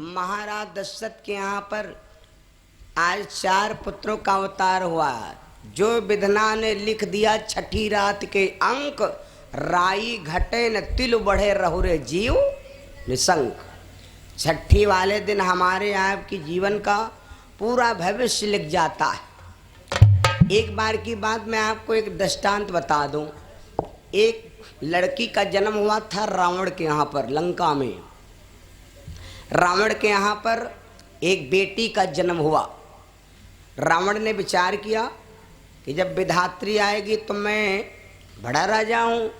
महाराज दशरथ के यहाँ पर आज 4 पुत्रों का अवतार हुआ। जो विधना ने लिख दिया छठी रात के अंक, राई घटे न तिल बढ़े रहुरे जीव निशंक। छठी वाले दिन हमारे आपकी जीवन का पूरा भविष्य लिख जाता है। एक बार की बात मैं आपको एक दृष्टांत बता दूं। एक लड़की का जन्म हुआ था रावण के यहाँ पर, लंका में। रावण के यहाँ पर एक बेटी का जन्म हुआ। रावण ने विचार किया कि जब विधात्री आएगी तो मैं बड़ा राजा हूँ,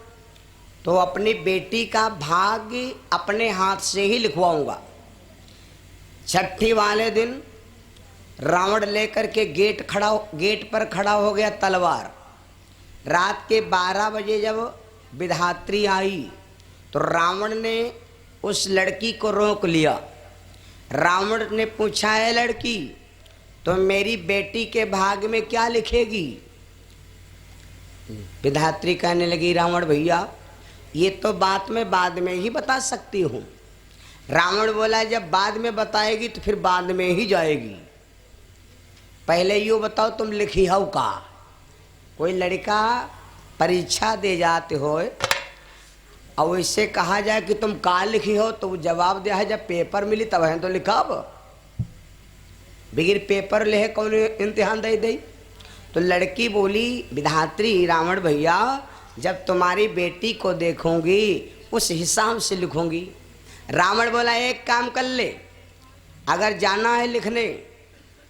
तो अपनी बेटी का भाग्य अपने हाथ से ही लिखवाऊंगा। छठी वाले दिन रावण लेकर के गेट पर खड़ा हो गया तलवार। रात के 12 बजे जब विधात्री आई तो रावण ने उस लड़की को रोक लिया। रावण ने पूछा, है लड़की, तो मेरी बेटी के भाग्य में क्या लिखेगी? विधात्री कहने लगी, रावण भैया ये तो बात मैं बाद में ही बता सकती हूँ। रावण बोला, जब बाद में बताएगी तो फिर बाद में ही जाएगी। पहले यूँ बताओ तुम लिखी हो का? कोई लड़का परीक्षा दे जाते हो और वैसे कहा जाए कि तुम का लिखी हो तो वो जवाब दिया है जब पेपर मिली तब है तो लिखा। बगैर पेपर ले कौन इम्तिहान दे दे? तो लड़की बोली, विधात्री रावण भैया जब तुम्हारी बेटी को देखूंगी उस हिसाब से लिखूंगी। रावण बोला, एक काम कर ले, अगर जाना है लिखने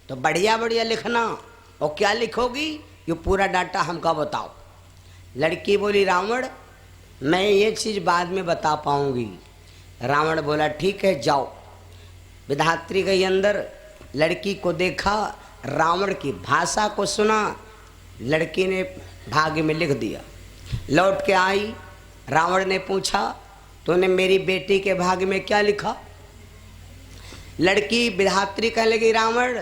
तो बढ़िया बढ़िया लिखना, और क्या लिखोगी ये पूरा डाटा हमका बताओ। लड़की बोली, रावण मैं ये चीज़ बाद में बता पाऊंगी। रावण बोला, ठीक है जाओ। विधात्री गई अंदर, लड़की को देखा, रावण की भाषा को सुना, लड़की ने भाग्य में लिख दिया। लौट के आई, रावण ने पूछा, तूने मेरी बेटी के भाग्य में क्या लिखा? लड़की विधात्री कहने लगी, रावण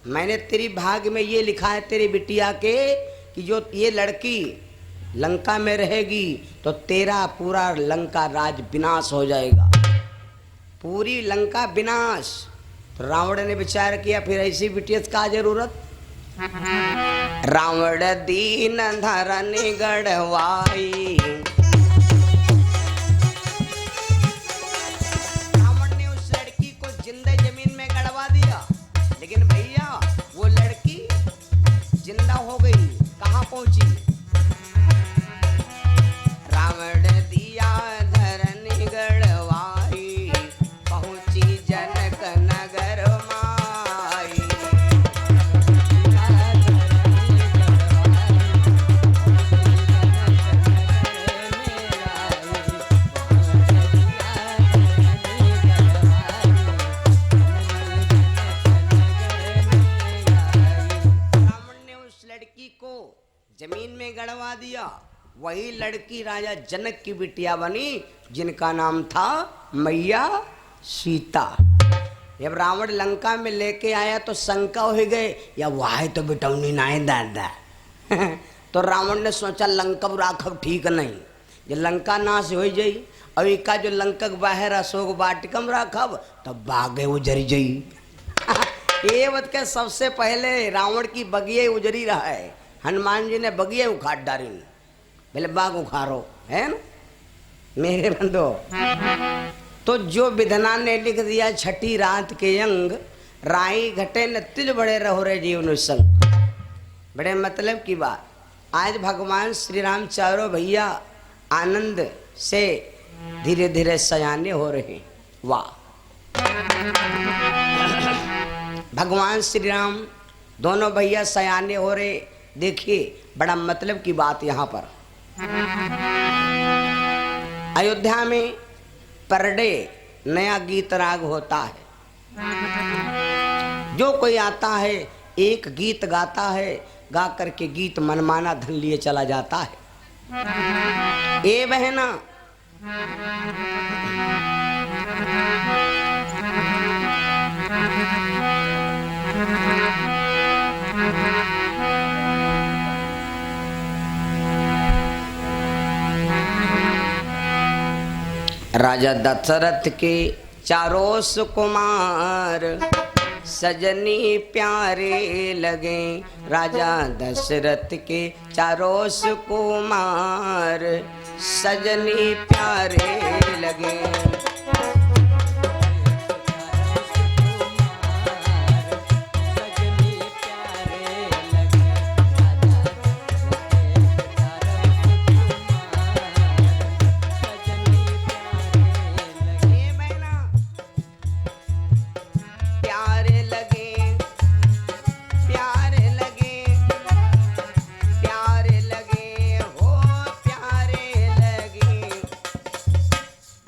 मैंने तेरी भाग्य में ये लिखा है तेरी बिटिया के कि जो ये लड़की लंका में रहेगी तो तेरा पूरा लंका राज विनाश हो जाएगा, पूरी लंका विनाश। तो रावण ने विचार किया, फिर ऐसी बिटिया का जरूरत। रावण दीन धरन गढ़वाई, रावण ने उस लड़की को जिंदा जमीन में गड़वा दिया। लेकिन भैया वो लड़की जिंदा हो गई, कहाँ पहुंची? रावण दिया धरन गढ़वाई, पहुंची जनक नगर माई। रावण ने उस लड़की को जमीन में गड़वा दिया। वही लड़की राजा जनक की बिटिया बनी, जिनका नाम था मैया सीता। जब रावण लंका में लेके आया तो शंका हो गए, या वाह तो बिटौनी ना है दादा। तो रावण ने सोचा लंका राखब ठीक नहीं, ये लंका नाश हो जाई, और इका जो लंका बाहर अशोक वाटिकम राखब तब बागे उजरी जाई। ये बत के सबसे पहले रावण की बगिए उजरी रहा है, हनुमान जी ने बगिए उखाड़ डाली, पहले बाग उखाड़ो, है ना मेरे बंधो। तो जो विधना ने लिख दिया छठी रात के अंग, राई घटे न तिल बड़े रहो रे जीवन संग। बड़े मतलब की बात। आज भगवान श्री राम चारों भैया आनंद से धीरे धीरे सयाने हो रहे। वाह, भगवान श्री राम दोनों भैया सयाने हो रहे। देखिए बड़ा मतलब की बात यहाँ पर। अयोध्या में पर डे नया गीत राग होता है। जो कोई आता है एक गीत गाता है, गा करके गीत मनमाना धन लिए चला जाता है। ए बहना राजा दशरथ के चारों सुकुमार सजनी प्यारे लगे। राजा दशरथ के चारों सुकुमार सजनी प्यारे लगे।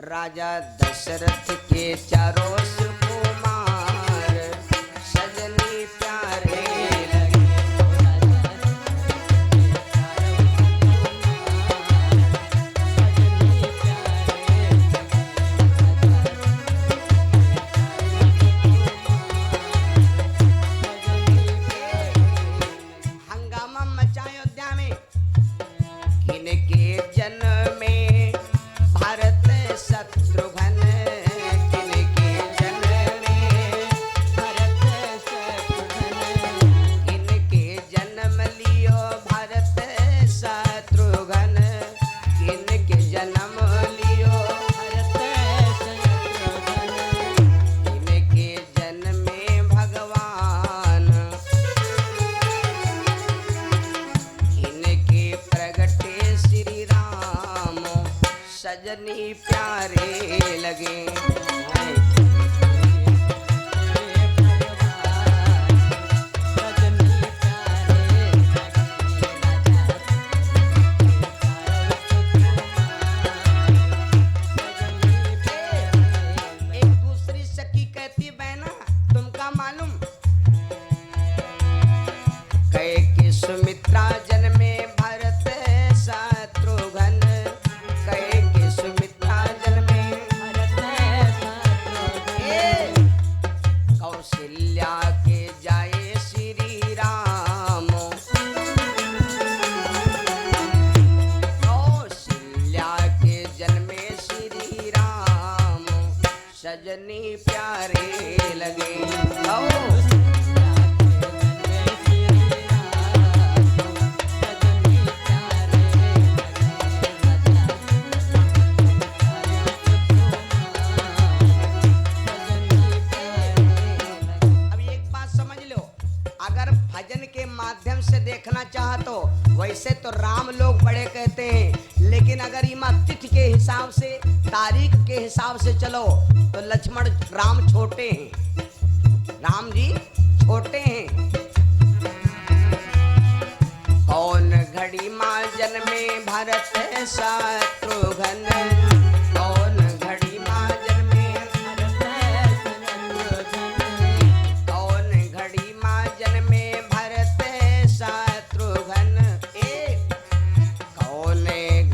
राजा दशरथ के चारों सुकुमार सजनी प्यारे लगे। हंगामा मचा अयोध्या में, किनके जन्म में भारत शत्रुघ्न, किनके जन्म में भरत शत्रुघ्न, किनके जन्म लियो भारत शत्रुघ्न, किनके जन्म लियो भरत शत्रुघ्न, किनके जन्म में भगवान, किनके प्रगटे श्री राम सजनी प्यारे लगे। एक दूसरी सखी कहती बहना तुमका मालूम, कहे कि सुमित्रा जन्मे भरत शत्रुघ्न, कहे कि सुमित्रा जन्मे भरत शत्रुघ्न, कौशल्या के जाए श्री राम, कौशल्या के जन्मे श्री राम सजनी प्यारे लगे। भजन के माध्यम से देखना चाहतो वैसे तो राम लोग बड़े कहते हैं, लेकिन अगर इमा तिथि के हिसाब से तारीख के हिसाब से चलो तो लक्ष्मण राम छोटे हैं, राम जी छोटे हैं। कौन घड़ी माँ जन्मे भरत शत्रुघ्न, कौन घड़ी माँ जन्मे भरत शत्रुघ्न, कौन घड़ी माँ जन्मे भरत शत्रुघ्न, कौन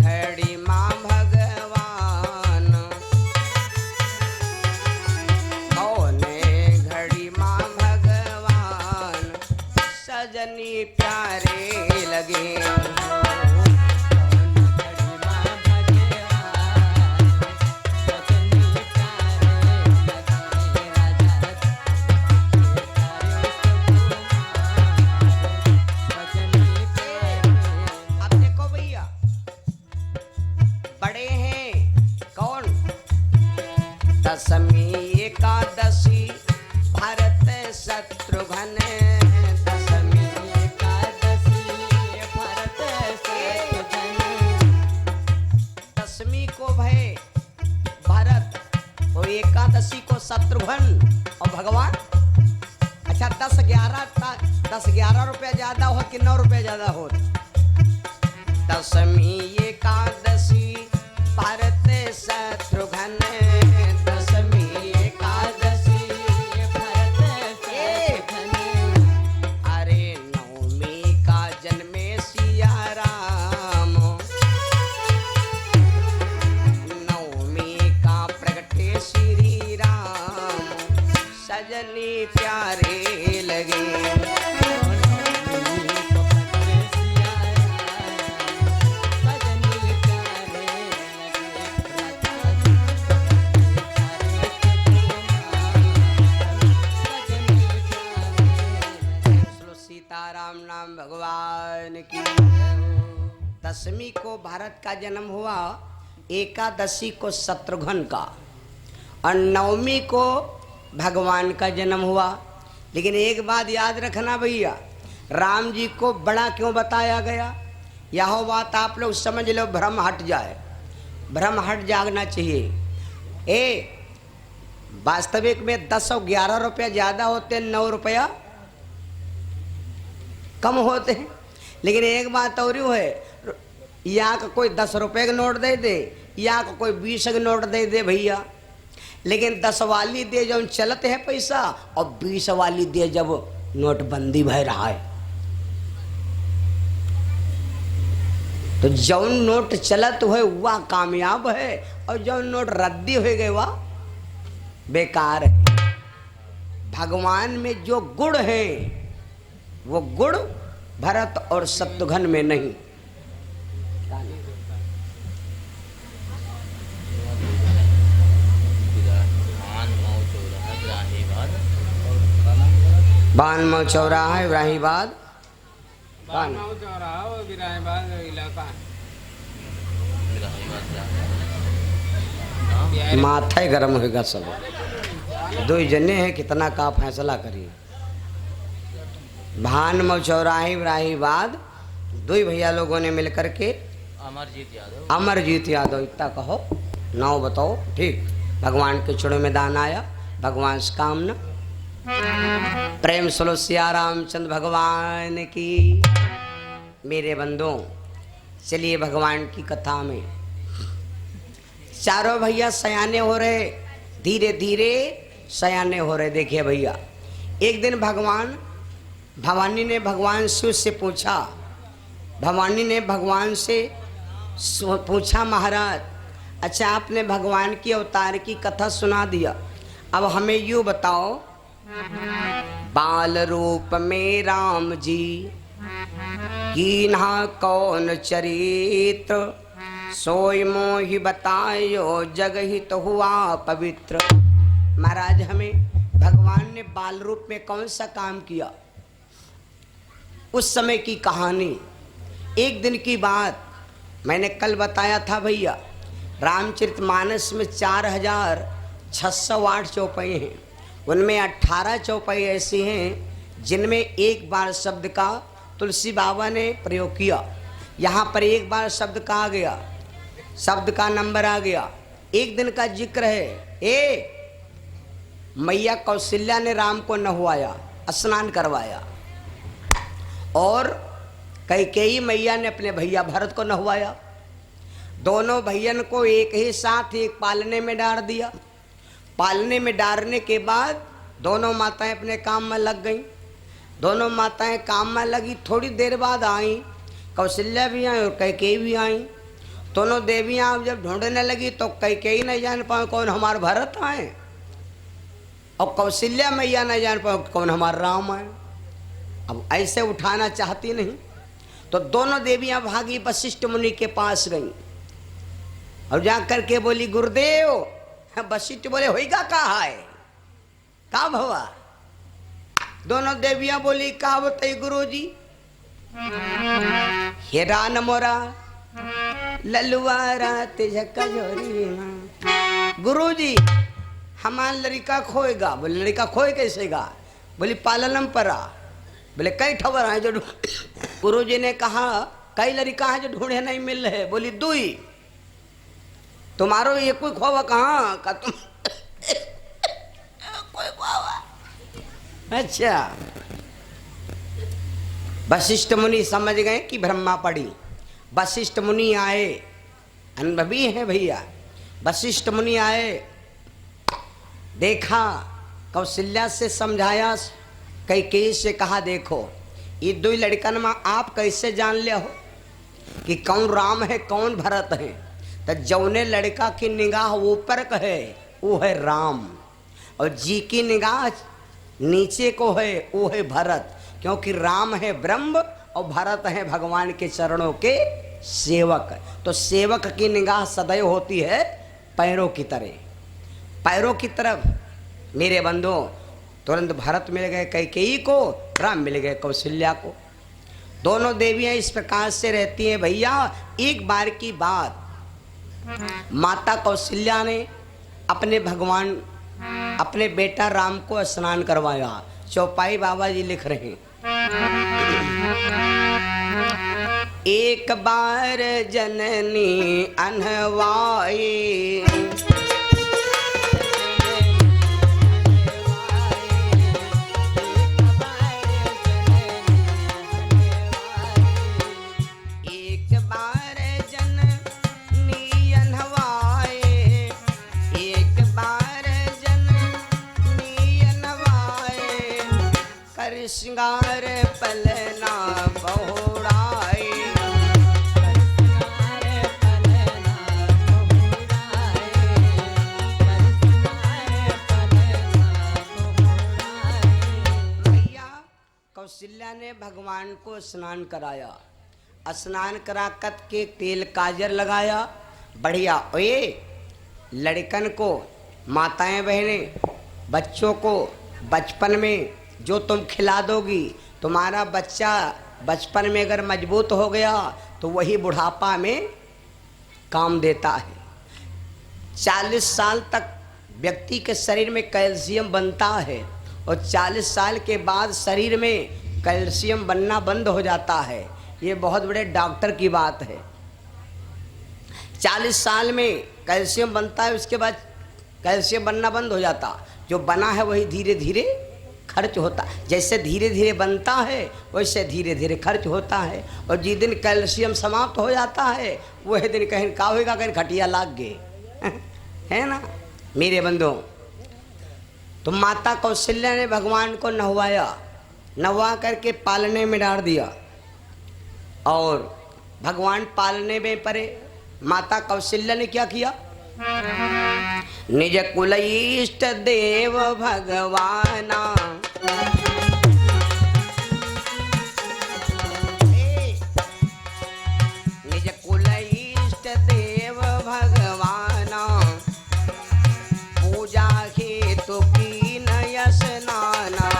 घड़ी माँ भगवान, कौन घड़ी माँ भगवान सजनी प्यारे लगे। दशमी एकादशी भरत शत्रुघ्न, दशमी एकादशी भरत शत्रुघ्न, दशमी को भय भरत और एकादशी को शत्रुघ्न और भगवान। अच्छा 10-11 रुपया ज्यादा हो कि 9 रुपया ज्यादा हो? दशमी एकादशी भरत शत्रुघ्न, दशमी एकादशी भरत शत्रुघ्न, अरे नवमी का जन्मे सिया राम, नवमी का प्रगटे श्री राम सजनी प्यारे लगे। दशमी को भरत का जन्म हुआ, एकादशी को शत्रुघ्न का, और नवमी को भगवान का जन्म हुआ। लेकिन एक बात याद रखना भैया, राम जी को बड़ा क्यों बताया गया, यह बात आप लोग समझ लो, भ्रम हट जाए, भ्रम हट जागना चाहिए। वास्तविक में 10 और 11 रुपया ज़्यादा होते हैं, 9 रुपया कम होते हैं। लेकिन एक बात और है, यहाँ का कोई 10 रुपये का नोट दे दे, यहाँ का कोई 20 का नोट दे दे भैया, लेकिन 10 वाली दे जब चलते है पैसा, और 20 वाली दे जब नोटबंदी भय रहा है। तो जौन नोट चलत हुए वह कामयाब है, और जौन नोट रद्दी हो गए वह बेकार है। भगवान में जो गुण है वो गुण भरत और शत्रुघ्न में नहीं। बानमऊ चौराहा इब्राहिमाबाद, माथा ही गर्म होगा सब। दो जने हैं, कितना का फैसला करिए। भानमऊ चौराहे इब्राहिमाबाद, दो भैया लोगों ने मिलकर के अमरजीत यादव इतना कहो, नाव बताओ, ठीक। भगवान के चरणों में दान आया, भगवान से कामना, प्रेम सुनो सिया रामचंद्र भगवान की। मेरे बंधुओं, चलिए भगवान की कथा में। चारों भैया सयाने हो रहे, धीरे धीरे सयाने हो रहे। देखिए भैया, एक दिन भवानी ने भगवान शिव से पूछा, भवानी ने भगवान से पूछा, महाराज अच्छा आपने भगवान की अवतार की कथा सुना दिया, अब हमें यूँ बताओ, बाल रूप में राम जी कीन्हा कौन चरित्र, सोई मोहि बतायो जग हित हुआ पवित्र। महाराज हमें भगवान ने बाल रूप में कौन सा काम किया, उस समय की कहानी। एक दिन की बात मैंने कल बताया था भैया, रामचरितमानस में 4608 चौपाई हैं, उनमें 18 चौपाई ऐसी हैं जिनमें एक बार शब्द का तुलसी बाबा ने प्रयोग किया। यहाँ पर एक बार शब्द का आ गया, शब्द का नंबर आ गया। एक दिन का जिक्र है, मैया कौशल्या ने राम को नहवाया, स्नान करवाया, और कैकेयी मैया ने अपने भैया भरत को नहवाया। दोनों भैयन को एक ही साथ एक पालने में डाल दिया। पालने में डालने के बाद दोनों माताएं अपने काम में लग गईं। दोनों माताएं काम में लगी, थोड़ी देर बाद आई, कौशल्या भी आई और कैकेयी भी आई। दोनों देवियां जब ढूंढने लगी तो कैकेयी नहीं जान पाए कौन हमारे भरत आए, और कौशल्या मैया नहीं जान पाए कौन हमारा राम आए। अब ऐसे उठाना चाहती नहीं, तो दोनों देवियां भागी वशिष्ठ मुनि के पास गईं और जा करके बोली, गुरुदेव। वशिष्ठ बोले, होइगा कहा है, का भवा? दोनों देवियां बोली, का बताई गुरु जी? हेरा न मोरा ललुआ रात झक्का जोरी। गुरु जी हमार लड़का खोएगा। बोले लड़का खोए कैसे गा? बोली पालनम परा। बोले कई ठवर है जो गुरु जी ने कहा कई लड़का है जो ढूंढे नहीं मिल रहे। बोली दुई, तुम्हारो ये कोई खोवा कहाँ का तुम कोई खोवा? अच्छा, वशिष्ठ मुनि समझ गए कि ब्रह्मा पड़ी। वशिष्ठ मुनि आए, अनुभवी हैं भैया। वशिष्ठ मुनि आए, देखा, कौशल्या से समझाया, कैकेयी से कहा, देखो ये दो लड़कन में आप कैसे जान ले हो कि कौन राम है कौन भरत है? तो जौने लड़का की निगाह ऊपर का है वो है राम, और जी की निगाह नीचे को है वो है भरत। क्योंकि राम है ब्रह्म और भरत है भगवान के चरणों के सेवक। तो सेवक की निगाह सदैव होती है पैरों की तरह, पैरों की तरफ। मेरे बंधुओं, तुरंत भरत मिल गए कैकेयी को, राम मिल गए कौशल्या को। दोनों देवियां इस प्रकार से रहती हैं। भैया एक बार की बात, माता कौशल्या ने अपने भगवान अपने बेटा राम को स्नान करवाया। चौपाई बाबा जी लिख रहे हैं, एक बार जननी अनवाई, श्रृंगार पलना बहुड़ाई, भैया कौशल्या ने भगवान को स्नान कराया। स्नान करा कर के तेल काजर लगाया बढ़िया। ओए लड़कन को, माताएं बहनें, बच्चों को बचपन में जो तुम खिला दोगी, तुम्हारा बच्चा बचपन में अगर मजबूत हो गया तो वही बुढ़ापा में काम देता है। 40 साल तक व्यक्ति के शरीर में कैल्शियम बनता है और 40 साल के बाद शरीर में कैल्शियम बनना बंद हो जाता है। ये बहुत बड़े डॉक्टर की बात है। 40 साल में कैल्शियम बनता है, उसके बाद कैल्शियम बनना बंद हो जाता। जो बना है वही धीरे धीरे खर्च होता है। जैसे धीरे धीरे बनता है वैसे धीरे धीरे खर्च होता है। और जिस दिन कैल्शियम समाप्त हो जाता है वही दिन कहीं का होगा, कहीं खटिया लाग गए है ना मेरे बंधुओं। तो माता कौशल्या ने भगवान को नहवाया, नहवा करके पालने में डाल दिया और भगवान पालने में पड़े। माता कौशल्या ने क्या किया, निज कुल इष्ट देव भगवाना, निज कुल इष्ट देव भगवाना, पूजा हेतु की नय स्नाना,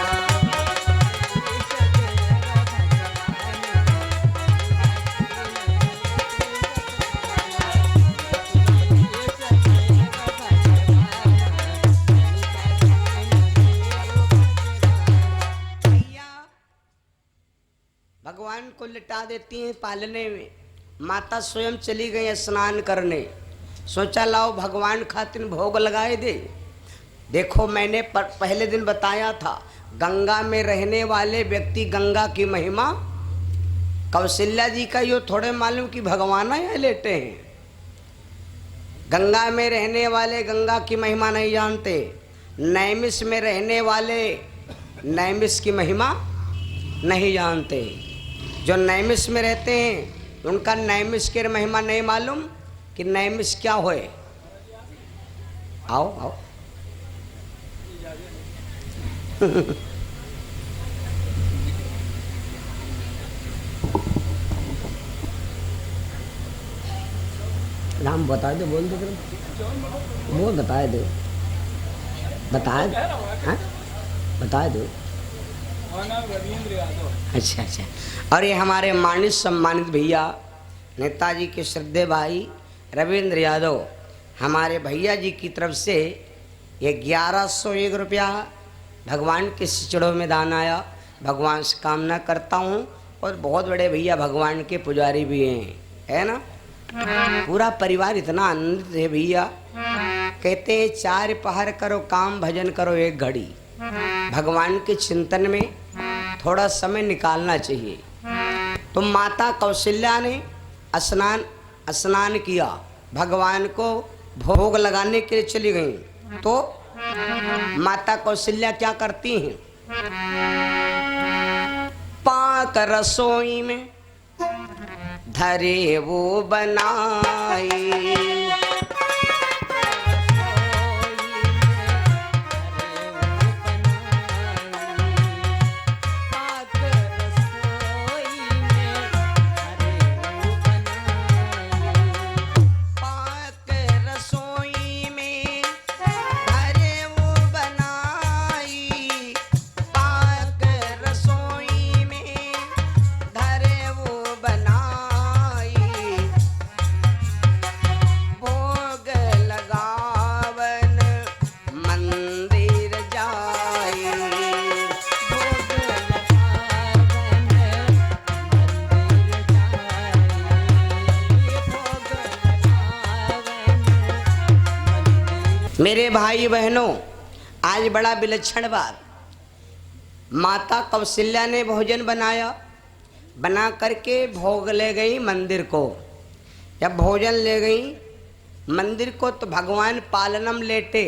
भगवान को लिटा देती हैं पालने में। माता स्वयं चली गई स्नान करने। सोचा लाओ भगवान खातिर भोग लगाए दे। देखो मैंने पहले दिन बताया था, गंगा में रहने वाले व्यक्ति गंगा की महिमा, कौशल्या जी का यो थोड़े मालूम कि भगवान यहाँ लेटे हैं। गंगा में रहने वाले गंगा की महिमा नहीं जानते, नैमिष में रहने वाले नैमिष की महिमा नहीं जानते। जो नैमिष में रहते हैं उनका नैमिष की महिमा नहीं मालूम कि नैमिष क्या होए। आओ आओ नाम बता दो, बोल दो, वो बताए दो, बताए बताए दो। अच्छा अच्छा। और ये हमारे माननीय सम्मानित भैया नेताजी के श्रद्धेय भाई रविंद्र यादव, हमारे भैया जी की तरफ से ये 1101 रुपया भगवान के सिचड़ों में दान आया। भगवान से कामना करता हूँ। और बहुत बड़े भैया भगवान के पुजारी भी हैं, है ना। पूरा परिवार इतना आनंदित है भैया। कहते हैं 4 पहर करो काम, भजन करो 1 घड़ी। भगवान के चिंतन में थोड़ा समय निकालना चाहिए। तो माता कौशल्या ने स्नान किया, भगवान को भोग लगाने के लिए चली गई। तो माता कौशल्या क्या करती हैं, पाक रसोई में धरे वो बनाई, धरे मेरे भाई बहनों, आज बड़ा विलक्षण बात। माता कौशल्या ने भोजन बनाया, बना करके भोग ले गई मंदिर को। जब भोजन ले गई मंदिर को तो भगवान पालनम लेटे।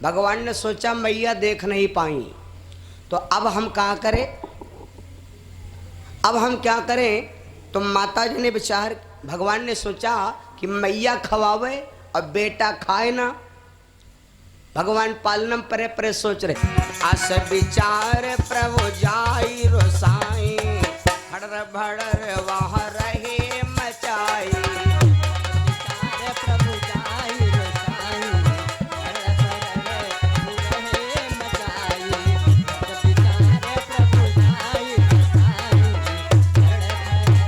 भगवान ने सोचा मैया देख नहीं पाई, तो अब हम क्या करें, अब हम क्या करें। तो माता जी ने विचार, भगवान ने सोचा कि मैया खवावे और बेटा खाए ना। भगवान पालनम परे परे सोच रहे। आस विचार प्रभु जाई रोसाई, हड़र भड़र वह रहे मचाई। प्रभु जाई रोसाई, हड़र भड़र रहे मचाई। प्रभु जाई रोसाई, हड़र भड़र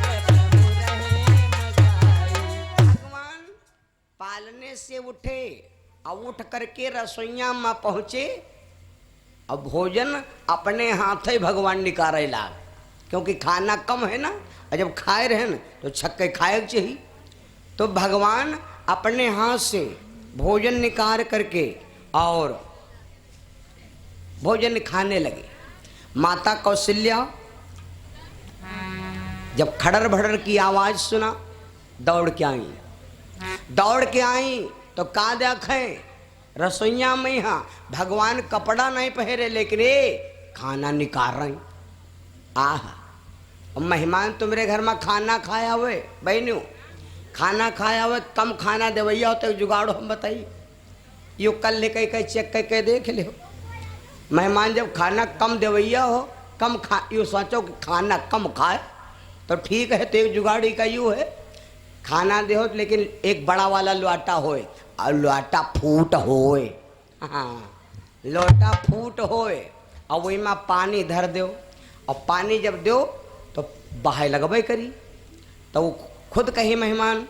मचाई। भगवान पालने से उठे और उठ करके रसोईया में पहुंचे और भोजन अपने हाथ ही भगवान निकाले ला, क्योंकि खाना कम है ना, और जब खाए रहे न तो छक्के खाए चाहिए। तो भगवान अपने हाथ से भोजन निकाल करके और भोजन खाने लगे। माता कौशल्या जब खड़र भड़र की आवाज सुना, दौड़ के आई। दौड़ के आई तो का देखें, रसोईया में हाँ भगवान कपड़ा नहीं पहरे, लेकिन खाना निकाल रहे। आह, मेहमान तुम्हारे घर में खाना खाया हुए बहनों, खाना खाया हुए, कम खाना देवैया हो तो जुगाड़ो हम बताइए। यो कल लेके कहीं चेक करके देख ले। मेहमान जब खाना कम देवैया हो, कम खा, यो सोचो कि खाना कम खाए तो ठीक है, तो एक जुगाड़ी का यू है, खाना दे लेकिन एक बड़ा वाला लोटा होए और लोटा फूट होए। हाँ, लोटा फूट होए और वही में पानी धर दो, और पानी जब दो तो बहाय लगबे करी। तो वो खुद कही मेहमान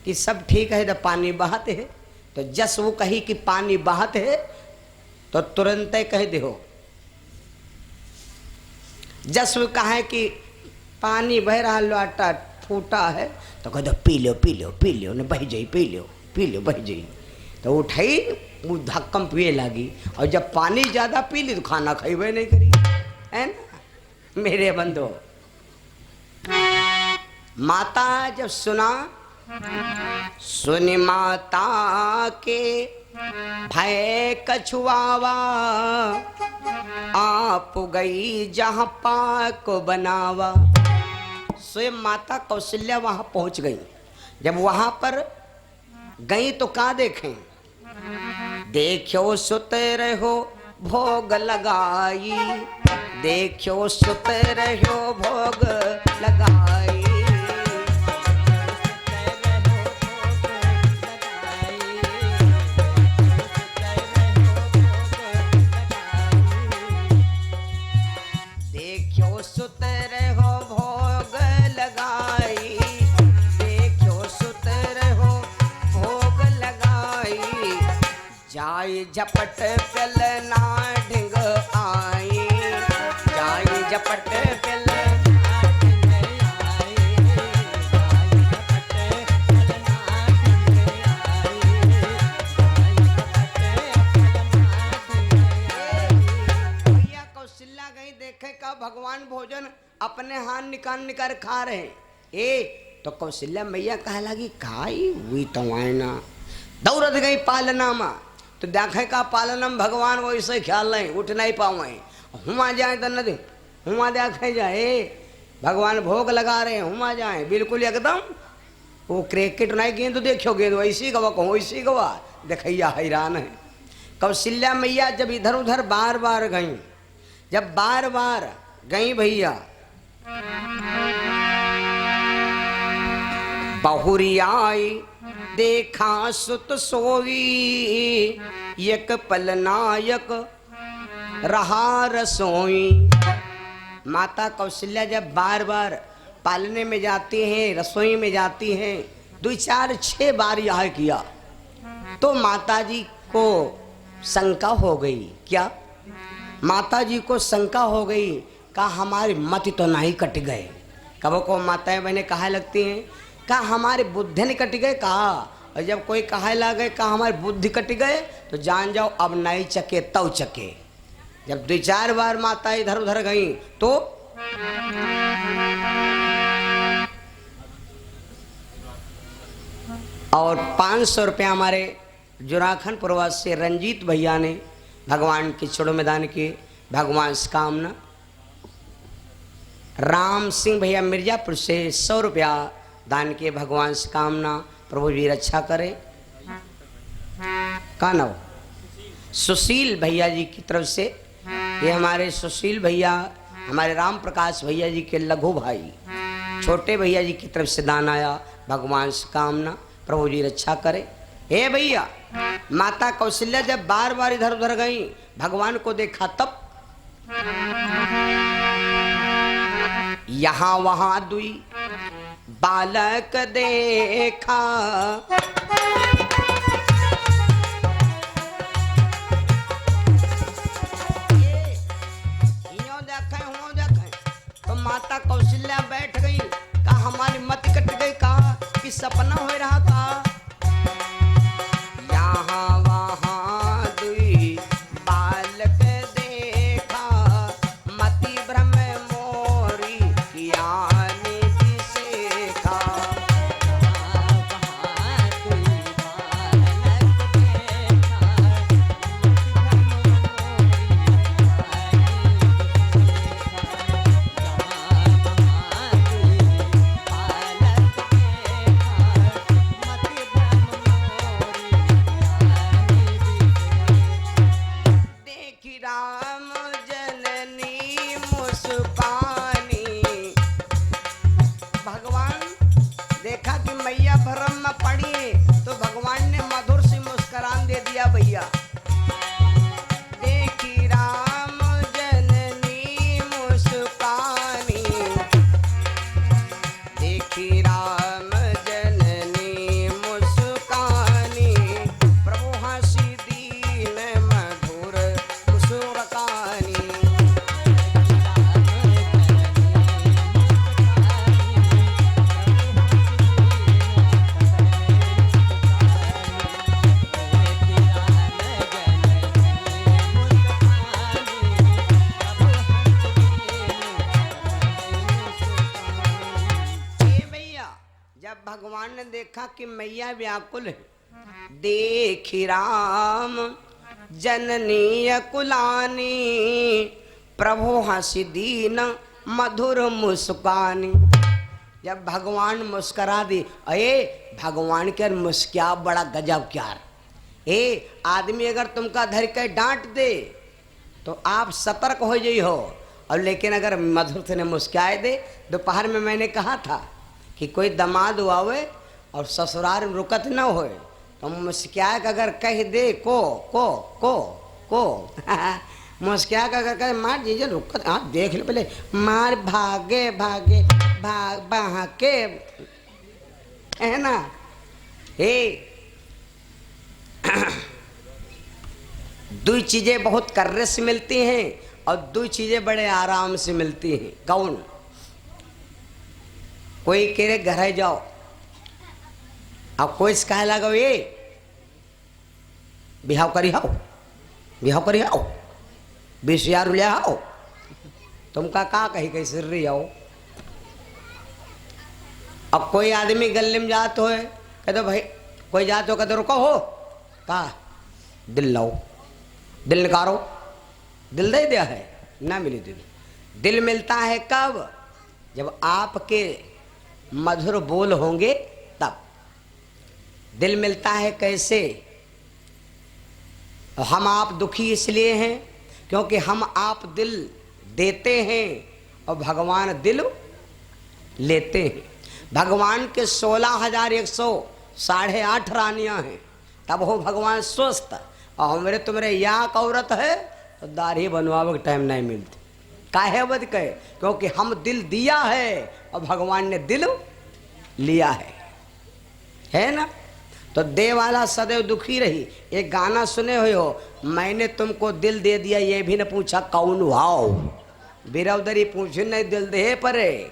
कि सब ठीक है, तो पानी बहाते है। तो जस वो कही कि पानी बहाते है तो तुरंत ही कह दो। जस वो कहा कि पानी बह रहा, लोटा फूटा है, तो कह दो P low P low P low, न बह जाई, पी लो पी लो, बह जाई। तो उठाई वो धक्कम पिए लगी, और जब पानी ज़्यादा पी ली तो खाना खाइबे नहीं करी, है ना मेरे बंधु। माता जब सुना, सुनी माता के भय कछुआवा, आप गई जहाँ पाक बनावा। स्वयं माता कौशल्या वहां पहुंच गई। जब वहां पर गई तो क्या देखें, देखो सुत रहो भोग लगाई, देखो सुत रहो भोग लगाई। देखो सुत रहो भोग लगाई, देखो सुत रहो भोग लगाई। जाई झपट पलना ढिंग आई, जाई झपट पलना ढिंग आई, जाई झपट पलना ढिंग आई। भैया कौशल्या गई देखे का भगवान भोजन अपने हाथ निकाल निकाल खा रहे हैं। तो कौशल्या मैया कह लगी खाई हुई तो ना, दौड़त गई पालना में। तो देखे का पालनम भगवान वैसे ख्याल नहीं, उठ नहीं पावे, हुआ जाए तो न दे, हुआ देखे जाए भगवान भोग लगा रहे हैं, हुआ जाए बिल्कुल एकदम। वो क्रिकेट नहीं गेंद तो देखो, गेंद वैसी गवा कहूँ वैसी गवा, देखैया हैरान है। कौशल्या मैया जब इधर उधर बार बार गई, जब बार बार गई भैया, बहुरी आई देखा सुत सोवी, एक पल नायक रहा रसोई। माता कौशल्या जब बार बार पालने में जाती हैं, रसोई में जाती हैं, 2 4 6 बार यह किया, तो माता जी को शंका हो गई। क्या? माता जी को शंका हो गई, कहा हमारी मति तो नहीं कट गए। कबो को माताएं बहने कहा लगती हैं, कहा हमारे बुद्धि नहीं कट गए, कहा और जब कोई कहे लगे कहा हमारी बुद्धि कट गए तो जान जाओ अब नहीं चके तव चके। जब 2-4 बार माता इधर उधर गई तो और 500 रुपया हमारे जुराखन प्रवास से रंजीत भैया ने भगवान के चरणों में दान किए। भगवान से कामना। राम सिंह भैया मिर्जापुर से 100 रुपया दान किए। भगवान से कामना प्रभु जी रक्षा करे। का नाम? सुशील भैया जी की तरफ से, ये हमारे सुशील भैया हमारे राम प्रकाश भैया जी के लघु भाई छोटे भैया जी की तरफ से दान आया। भगवान से कामना प्रभु जी रक्षा करे। हे भैया, माता कौशल्या जब बार बार इधर उधर गई, भगवान को देखा तब यहाँ वहां दुई बालक देखा। तो माता कौशल्या बैठ गई। कहा हमारी मत कट गई। कहा कि सपना हो रहा था। यहाँ वहाँ दुई बालक देखा, मति भ्रम मोरी ज्ञानी दिसेखा। भैया देखी राम जननी मुस्कानी, देखी राम जननी मुस्कानी, प्रभु हंसी दीन मधुर मुस्कानी। भगवान ने देखा कि मैया व्याकुल है, देखी राम जननी अकुलानी, प्रभु हंसी दीन मधुर मुस्कानी। जब भगवान मुस्करा दी, अये भगवान के मुस्किया बड़ा गजब क्या। ए आदमी अगर तुमका धर के डांट दे तो आप सतर्क हो जाइ हो, और लेकिन अगर मधुर से ने मुस्काए दे। दोपहर में मैंने कहा था कि कोई दामाद आवे और ससुराल में रुकत न हो तो मुस्किया का अगर कह दे को मुस्किया का अगर कहे मार जीजे रुकत, हाँ देख ले पहले मार भागे भागे भाग भागे, है ना। दो चीजें बहुत कर्रे से मिलती हैं और दो चीजें बड़े आराम से मिलती हैं। कौन? कोई केरे घर जाओ, अब कोई कहे लगो ये बिहाव करी आओ, बिहाव करी आओ, 20,000 ले आओ। तुमका का कही कैसे रही आओ। अब कोई आदमी गले में जात हो, कह दो भाई कोई जात हो, कह दो रुको हो, का दिल लाओ, दिल निकालो, दिल दे दिया है ना मिली दिल। दिल मिलता है कब? जब आपके मधुर बोल होंगे तब दिल मिलता है। कैसे? हम आप दुखी इसलिए हैं क्योंकि हम आप दिल देते हैं और भगवान दिल लेते हैं। भगवान के 16,108 रानियां हैं, तब हो भगवान स्वस्थ। और हमरे तुम्हारे यहाँ का औरत है तो दाढ़ी बनवावे के टाइम नहीं मिलती। काहे बद कहे? क्योंकि हम दिल दिया है और भगवान ने दिल लिया है ना। तो दे वाला सदैव दुखी रही। एक गाना सुने हुए हो, मैंने तुमको दिल दे दिया ये भी न पूछा कौन भाव, बिरौदरी पूछे नहीं दिल दे परे।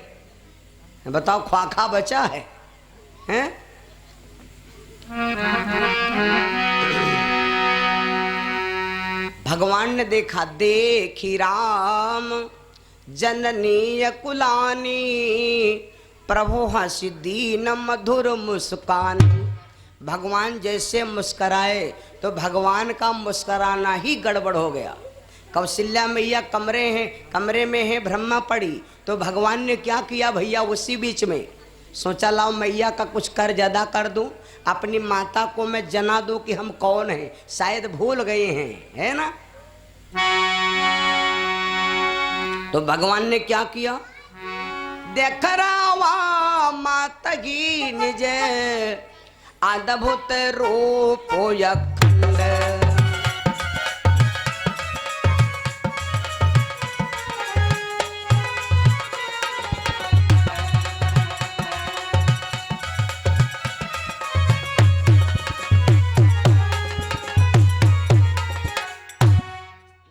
बताओ ख्वाखा बचा है, हैं? भगवान ने देखा, देखी राम जननी कुलानी, प्रभु हंसी दीन मधुर मुस्कान। भगवान जैसे मुस्कराए तो भगवान का मुस्कराना ही गड़बड़ हो गया। कौशल्या मैया कमरे में है, ब्रह्मा पड़ी, तो भगवान ने क्या किया भैया, उसी बीच में सोचा लाओ मैया का कुछ कर्ज अदा कर दूं, अपनी माता को मैं जना दूं कि हम कौन हैं, शायद भूल गए हैं, है ना। तो भगवान ने क्या किया, देख रावा माता की निज अद्भुत रूप अखंड।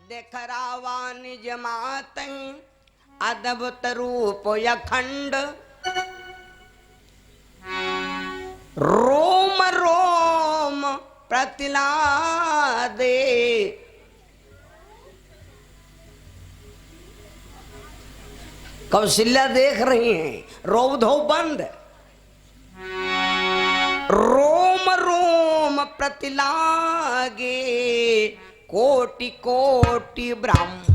देख रावा निज माता अद्भुत रूप अखंड, रोम रोम प्रतिलादे। कौशल्या देख रही हैं, रोम धो बंद, रोम रोम प्रतिलागे, कोटि कोटि ब्रह्मांड।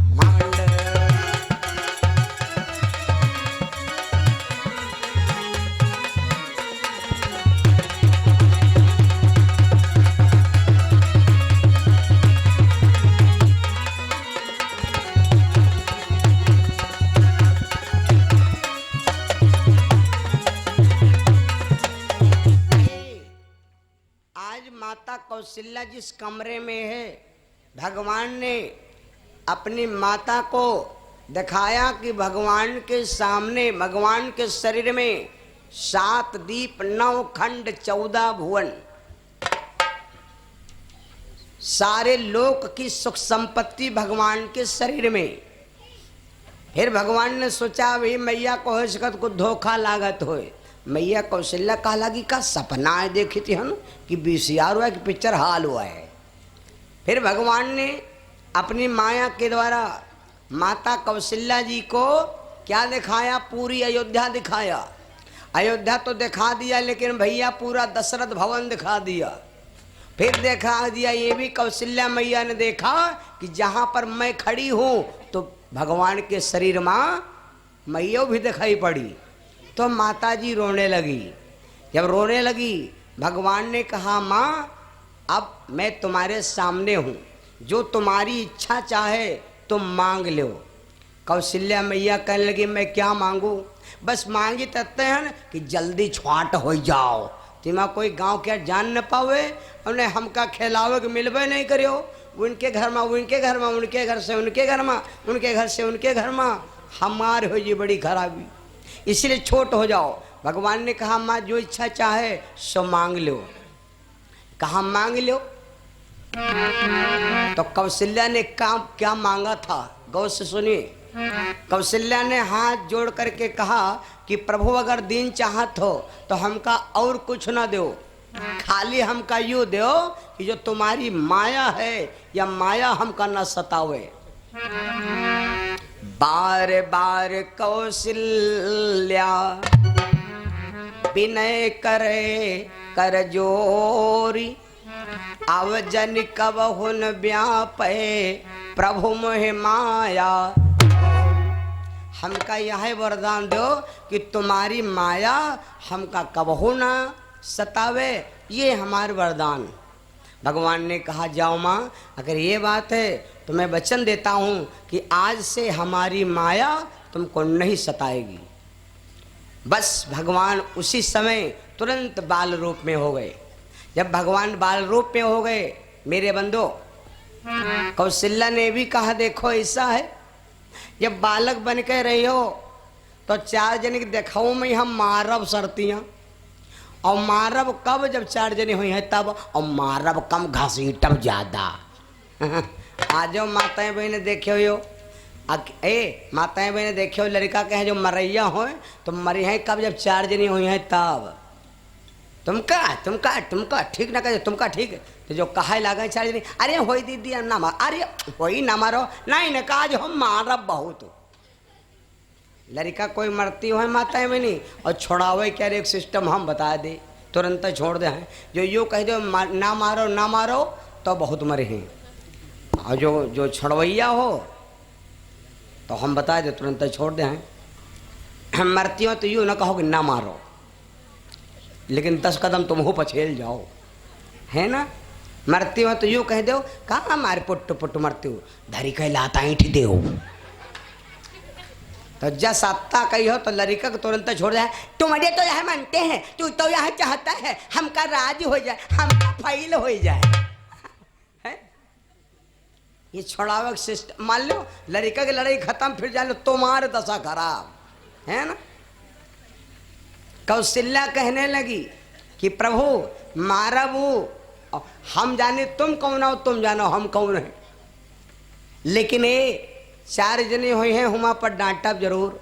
माता कौशल्या जिस कमरे में है, भगवान ने अपनी माता को दिखाया कि भगवान के सामने, भगवान के शरीर में 7 दीप 9 खंड 14 भुवन, सारे लोक की सुख संपत्ति भगवान के शरीर में। फिर भगवान ने सोचा भाई मैया को हो सकत को धोखा लागत होए। मैया कौशल्या कहा लगी का सपना है देखी थी हम कि 20,000 रुपये की पिक्चर हाल हुआ है। फिर भगवान ने अपनी माया के द्वारा माता कौशल्या जी को क्या दिखाया, पूरी अयोध्या दिखाया। अयोध्या तो दिखा दिया, लेकिन भैया पूरा दशरथ भवन दिखा दिया। फिर देखा दिया ये भी कौशल्या मैया ने देखा कि जहाँ पर मैं खड़ी हूँ तो भगवान के शरीर में मैया भी दिखाई पड़ी। तो माता जी रोने लगी। जब रोने लगी, भगवान ने कहा माँ अब मैं तुम्हारे सामने हूँ, जो तुम्हारी इच्छा चाहे तुम मांग लो। कौशल्या मैया कहने लगी मैं क्या मांगू, बस मांगी तत्ते हैं कि जल्दी छुआट हो जाओ, तिमा कोई गांव क्या जान न पावे, उन्हें हमका खिलावे के मिलवे नहीं करियो, उनके घर में उनके घर में, उनके घर से उनके घर में, उनके घर से उनके घर में, हमारे हो जी बड़ी खराबी, इसलिए छोट हो जाओ। भगवान ने कहा माँ जो इच्छा चाहे सो मांग लो। कहा मांग लो। तो कौशल्या ने क्या मांगा था, गौर से सुनिए। कौशल्या ने हाथ जोड़ करके कहा कि प्रभु अगर दीन चाहत हो तो हमका और कुछ ना दो, खाली हमका यूँ दो कि जो तुम्हारी माया है या माया हमका न सतावे। बार बार कौशल्या विनय करे कर जोरी, अवजन कबहुन व्यापे प्रभु मोह माया। हमका यह वरदान दो कि तुम्हारी माया हमका कबहू ना सतावे, ये हमारे वरदान। भगवान ने कहा जाओ माँ, अगर ये बात है तो मैं वचन देता हूँ कि आज से हमारी माया तुमको नहीं सताएगी। बस भगवान उसी समय तुरंत बाल रूप में हो गए। जब भगवान बाल रूप में हो गए मेरे बंदो, कौशल्या ने भी कहा देखो ऐसा है, जब बालक बन के रही हो तो 4 जने के देखाओ में हम मारब सरतियाँ, और मारब कब जब 4 जने हुई हैं तब, और मारब कम घसीटब ज़्यादा। आज माताएं बहने देखे हो, माताएं बहने देखे हो लड़का कहे जो मरैया हो तो मरी हैं कब जब 4 जनी हुई हैं तब। तुमका ठीक ना करे, तुमका ठीक तो जो कहा लागे चार जनी, अरे होई दीदी ना मार, अरे होई ना मारो, नहीं न काज हम मारब बहुत। लड़का कोई मरती हो माता में नहीं और छोड़ावे क्या एक सिस्टम हम बता दे, तुरंत छोड़ दे हैं। जो यूँ कह दो ना मारो ना मारो तो बहुत मरे हैं, और जो छड़वैया हो तो हम बता दे तुरंत छोड़ दे हैं। मरती हो तो यूँ ना कहो कि ना मारो, लेकिन 10 कदम तुम हो पछेल जाओ, है ना। मरती हो तो यूँ कह दो कहाँ मारे पुट पुट मरती हो, धरी कह लाता ईंट दे। तो जस सत्ता कही हो तो लड़का को तुरंत छोड़ जाए, तुम्हारे तो यह मानते हैं, तू तो यह चाहता है हमका राज हो जाए, हमका फाइल हो जाए है? ये छोड़ावक सिस्टम। मान लो लड़का की लड़ाई खत्म, फिर जान लो तुम्हारे दशा खराब, है ना। कौशल्या कहने लगी कि प्रभु मारबू, हम जाने तुम कौन हो, तुम जानो हम कौन है, लेकिन ये 4 जने हुए हैं हुमा पर डांटब जरूर।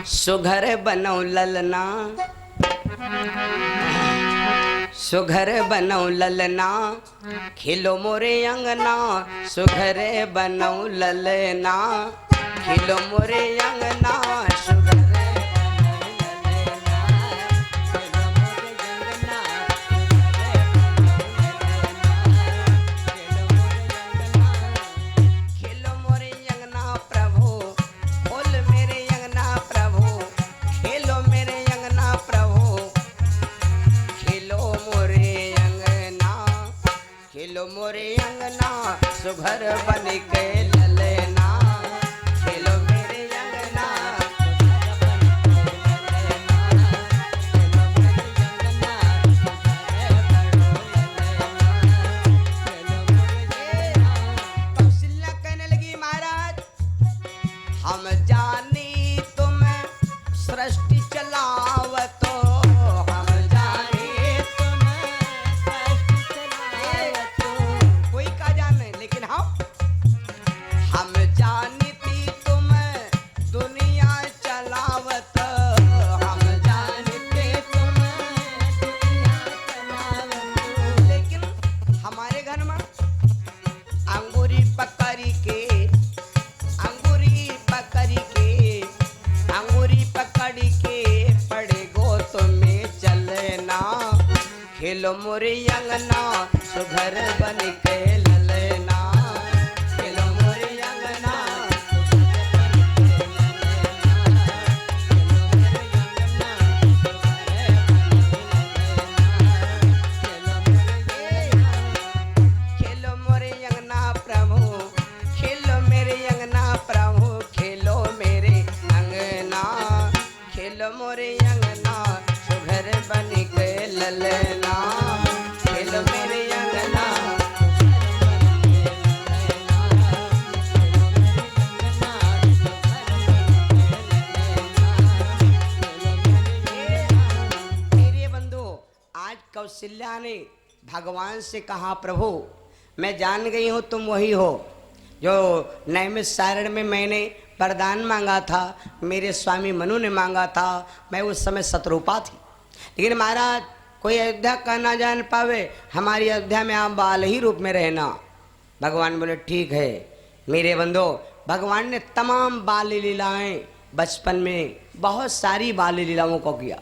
सुघर बनौ ललना, सुघर बनौ ललना, खिलो मोरे अंगना, सुघर बनौ ललना, खिलो मोरे अंगना, सुघर मोरे अंगना, सुघर बन के ललना, खेलो मेरे अंगना, कौशल्या कहने लगी महाराज हम जानी तुम सृष्टि चलावत, खेलो मोरे अंगना, सुघर बन के ललना, खेलो मोरे अंगना, खेलो मोरे अंगना प्रभु, खेलो मेरे अंगना प्रभु, खेलो मेरे अंगना, खेलो मोरे अंगना, सुघर बन के ललना, खेलो मेरे अंगना। मेरे बंधु, आज कौशल्या ने भगवान से कहा प्रभु मैं जान गई हूँ तुम वही हो जो नैमिषारण्य में मैंने वरदान मांगा था, मेरे स्वामी मनु ने मांगा था, मैं उस समय शतरूपा थी, लेकिन महाराज कोई अयोध्या का ना जान पावे, हमारी अयोध्या में आप बाल ही रूप में रहना। भगवान बोले ठीक है मेरे बंधो। भगवान ने तमाम बाल लीलाएं बचपन में बहुत सारी बाल लीलाओं को किया।